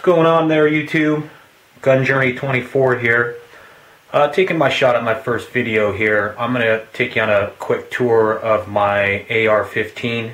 going on there, YouTube? Gun Journey 24 here. Taking my shot at my first video here. I'm going to take you on a quick tour of my AR-15.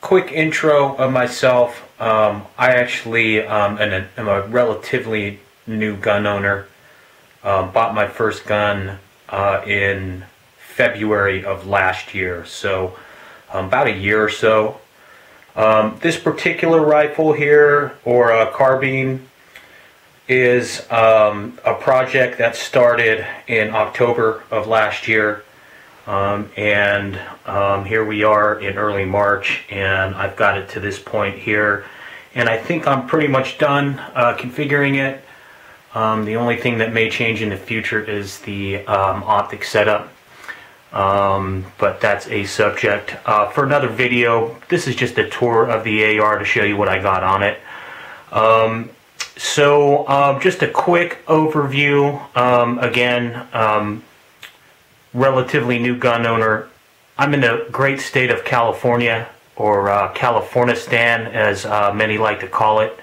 Quick intro of myself. I actually am a relatively new gun owner. Bought my first gun in February of last year, so about a year or so. This particular rifle here, or carbine, is a project that started in October of last year, and here we are in early March, and I've got it to this point here, and I think I'm pretty much done configuring it. The only thing that may change in the future is the optic setup. But that's a subject for another video. This is just a tour of the AR to show you what I got on it. Just a quick overview. Again, relatively new gun owner. I'm in the great state of California, or Californistan, as many like to call it,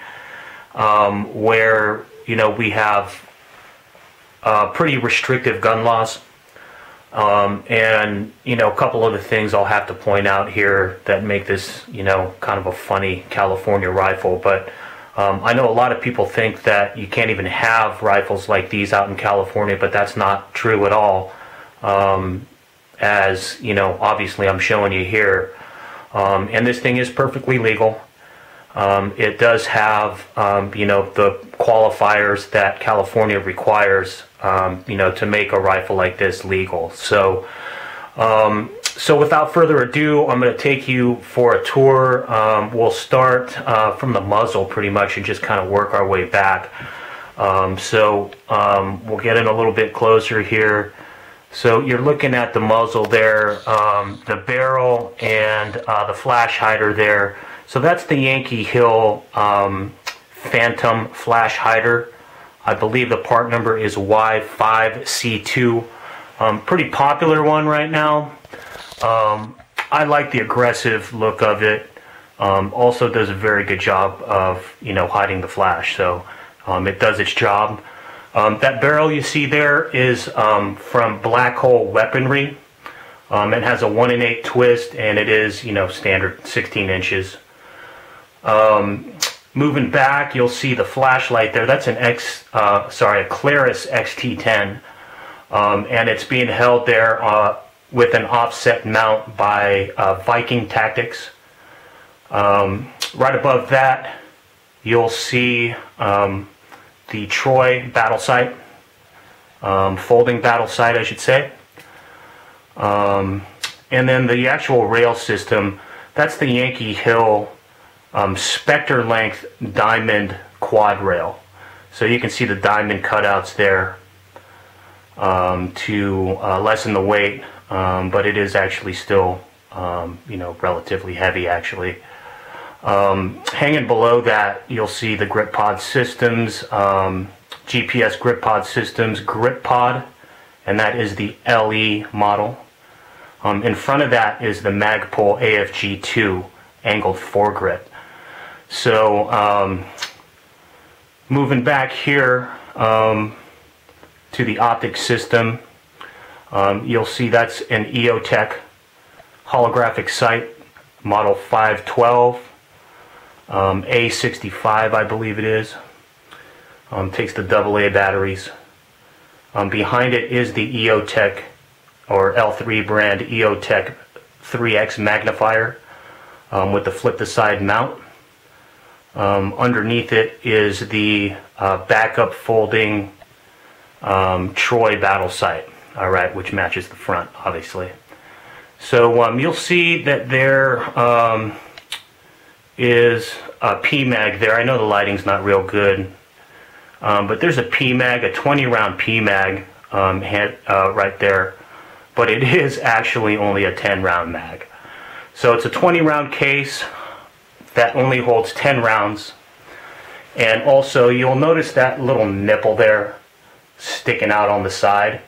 where we have pretty restrictive gun laws. And a couple other things I'll have to point out here that make this kind of a funny California rifle. But I know a lot of people think that you can't even have rifles like these out in California, but that's not true at all. As obviously I'm showing you here, and this thing is perfectly legal. It does have the qualifiers that California requires to make a rifle like this legal. So without further ado, I'm going to take you for a tour. We'll start from the muzzle pretty much and just kind of work our way back. We'll get in a little bit closer here. So you're looking at the muzzle there, the barrel, and the flash hider there. So that's the Yankee Hill Phantom flash hider. I believe the part number is Y5C2. Pretty popular one right now. I like the aggressive look of it. Also does a very good job of hiding the flash. So it does its job. That barrel you see there is from Black Hole Weaponry. It has a 1 in 8 twist, and it is standard 16 inches. Moving back, you'll see the flashlight there. That's a Claris XT10, and it's being held there with an offset mount by Viking Tactics. Right above that, you'll see the Troy battle sight, folding battle sight, I should say. And then the actual rail system, that's the Yankee Hill Spectre length diamond quad rail. So you can see the diamond cutouts there to lessen the weight, but it is actually still relatively heavy actually. Hanging below that, you'll see the grip pod systems, GPS grip pod systems, grip pod, and that is the LE model. In front of that is the Magpul AFG2 angled foregrip. So moving back here to the optic system, you'll see that's an EOTech holographic sight, model 512, A65 I believe it is. Takes the AA batteries. Behind it is the EOTech, or L3 brand EOTech 3X magnifier with the flip to side mount. Underneath it is the backup folding Troy battle sight, alright, which matches the front, obviously. So you'll see that there is a PMag there. I know the lighting's not real good, but there's a PMag, a 20 round PMag right there, but it is actually only a 10 round mag. So it's a 20 round case that only holds 10 rounds. And also you'll notice that little nipple there sticking out on the side.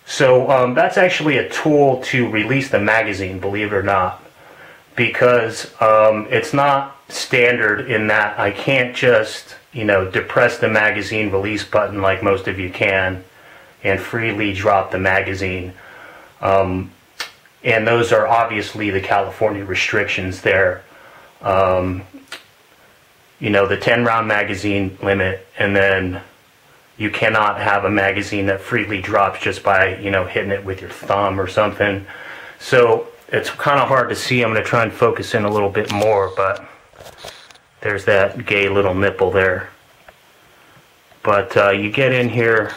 So that's actually a tool to release the magazine, believe it or not. because it's not standard in that I can't just, depress the magazine release button like most of you can and freely drop the magazine. And those are obviously the California restrictions there. The 10 round magazine limit, and then you cannot have a magazine that freely drops just by, hitting it with your thumb or something. So it's kind of hard to see. I'm going to try and focus in a little bit more, but there's that gay little nipple there. But you get in here,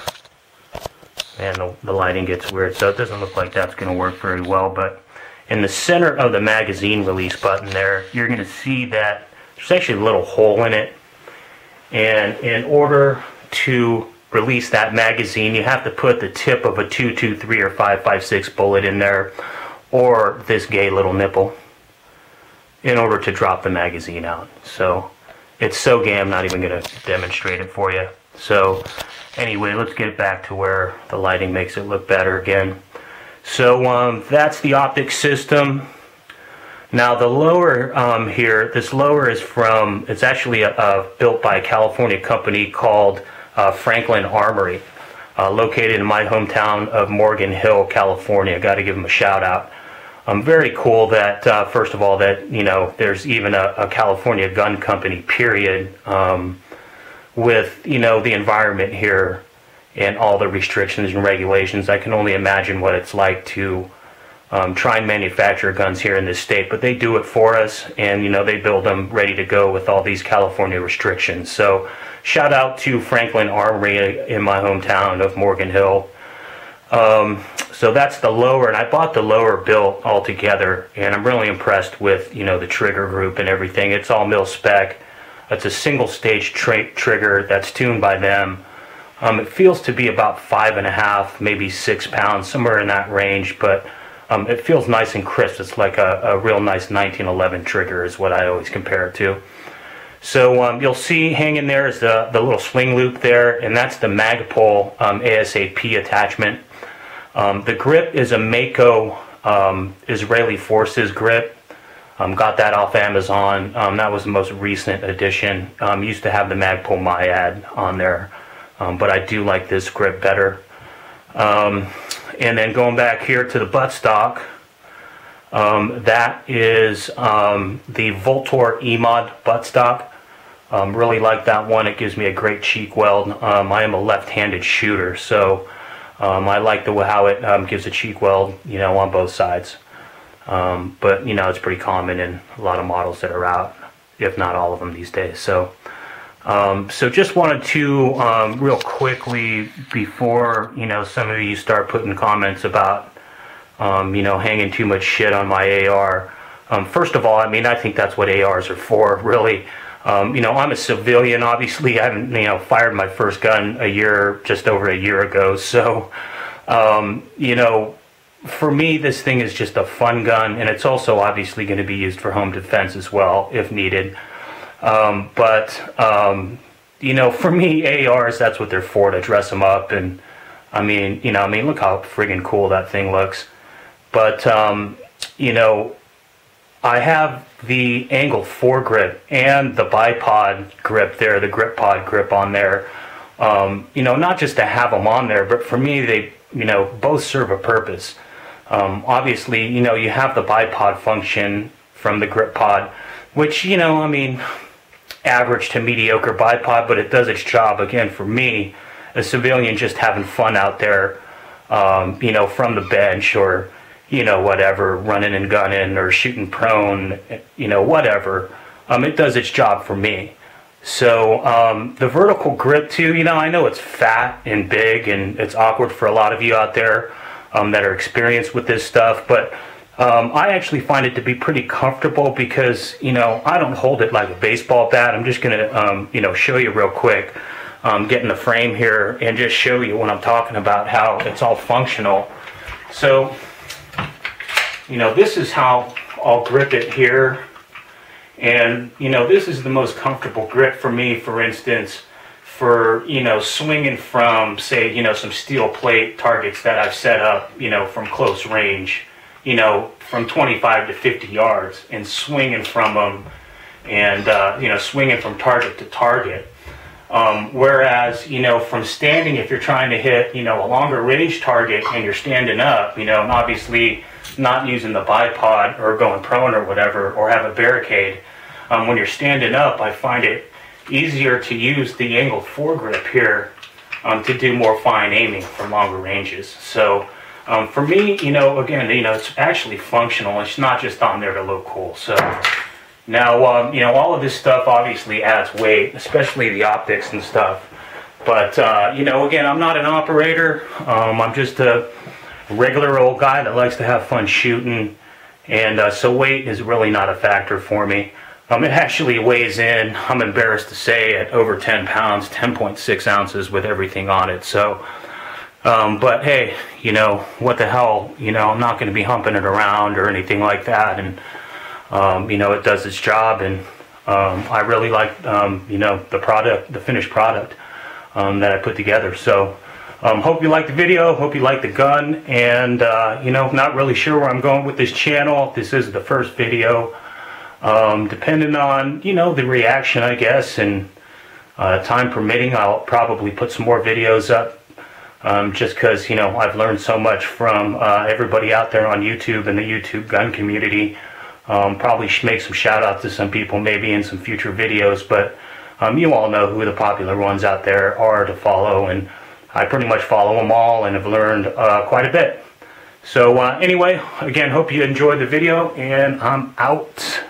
and the lighting gets weird, so it doesn't look like that's going to work very well. But in the center of the magazine release button there, you're going to see that there's actually a little hole in it. And in order to release that magazine, you have to put the tip of a 223 or 556 bullet in there, or this gay little nipple, in order to drop the magazine out. So it's so gay I'm not even going to demonstrate it for you. So anyway, let's get back to where the lighting makes it look better again. So that's the optic system. Now the lower here, this lower is from, it's actually built by a California company called Franklin Armory, located in my hometown of Morgan Hill, California. Got to give them a shout out. Very cool that, first of all, that, there's even a California gun company, period, with, the environment here and all the restrictions and regulations. I can only imagine what it's like to try and manufacture guns here in this state, but they do it for us, and, they build them ready to go with all these California restrictions. So shout out to Franklin Armory in my hometown of Morgan Hill. So that's the lower, and I bought the lower built altogether, and I'm really impressed with, the trigger group and everything. It's all mil spec. It's a single stage trigger that's tuned by them. It feels to be about 5.5, maybe 6 pounds, somewhere in that range, but it feels nice and crisp. It's like a real nice 1911 trigger is what I always compare it to. So you'll see hanging there is the little sling loop there, and that's the Magpul ASAP attachment. The grip is a Mako Israeli Forces grip. Got that off Amazon. That was the most recent edition. Used to have the Magpul Myad on there, but I do like this grip better. And then going back here to the buttstock, that is the Voltor E-Mod buttstock. Really like that one. It gives me a great cheek weld. I am a left-handed shooter, so I like how it gives a cheek weld, on both sides. But it's pretty common in a lot of models that are out, if not all of them these days. So just wanted to real quickly, before some of you start putting comments about hanging too much shit on my AR. First of all, I think that's what ARs are for, really. I'm a civilian, obviously. I haven't, fired my first gun just over a year ago. So, for me, this thing is just a fun gun, and it's also obviously going to be used for home defense as well, if needed. For me, ARs, that's what they're for, to dress them up. And, look how friggin' cool that thing looks. But, I have the angle foregrip and the bipod grip there, the grip pod grip on there. Not just to have them on there, but for me, they, both serve a purpose. Obviously, you have the bipod function from the grip pod, which, average to mediocre bipod, but it does its job. Again, for me, a civilian just having fun out there, from the bench, or whatever, running and gunning or shooting prone, whatever. It does its job for me. So the vertical grip too, I know it's fat and big, and it's awkward for a lot of you out there that are experienced with this stuff, but I actually find it to be pretty comfortable because, I don't hold it like a baseball bat. I'm just going to, show you real quick, get in the frame here and just show you what I'm talking about, how it's all functional. So, this is how I'll grip it here. And, this is the most comfortable grip for me, for instance, for, swinging from, say, some steel plate targets that I've set up, from close range, you know, from 25 to 50 yards and swinging from them, and you know, swinging from target to target. Whereas, you know, from standing, if you're trying to hit, you know, a longer range target and you're standing up, you know, and obviously not using the bipod or going prone or whatever, or have a barricade, when you're standing up, I find it easier to use the angled foregrip here to do more fine aiming from longer ranges. So for me, you know, again, you know, it's actually functional. It's not just on there to look cool. So now, you know, all of this stuff obviously adds weight, especially the optics and stuff. But, you know, again, I'm not an operator. I'm just a regular old guy that likes to have fun shooting. And so weight is really not a factor for me. It actually weighs in, I'm embarrassed to say, at over 10 pounds, 10.6 ounces with everything on it. So, but hey, you know, what the hell, you know, I'm not going to be humping it around or anything like that. And, you know, it does its job. And I really like, you know, the product, the finished product that I put together. So, hope you liked the video, hope you liked the gun. And, you know, not really sure where I'm going with this channel. This is the first video. Depending on, you know, the reaction, I guess, and time permitting, I'll probably put some more videos up, just because, you know, I've learned so much from everybody out there on YouTube and the YouTube gun community. Probably should make some shout outs to some people maybe in some future videos, but you all know who the popular ones out there are to follow, and I pretty much follow them all and have learned quite a bit. So anyway, again, hope you enjoyed the video, and I'm out.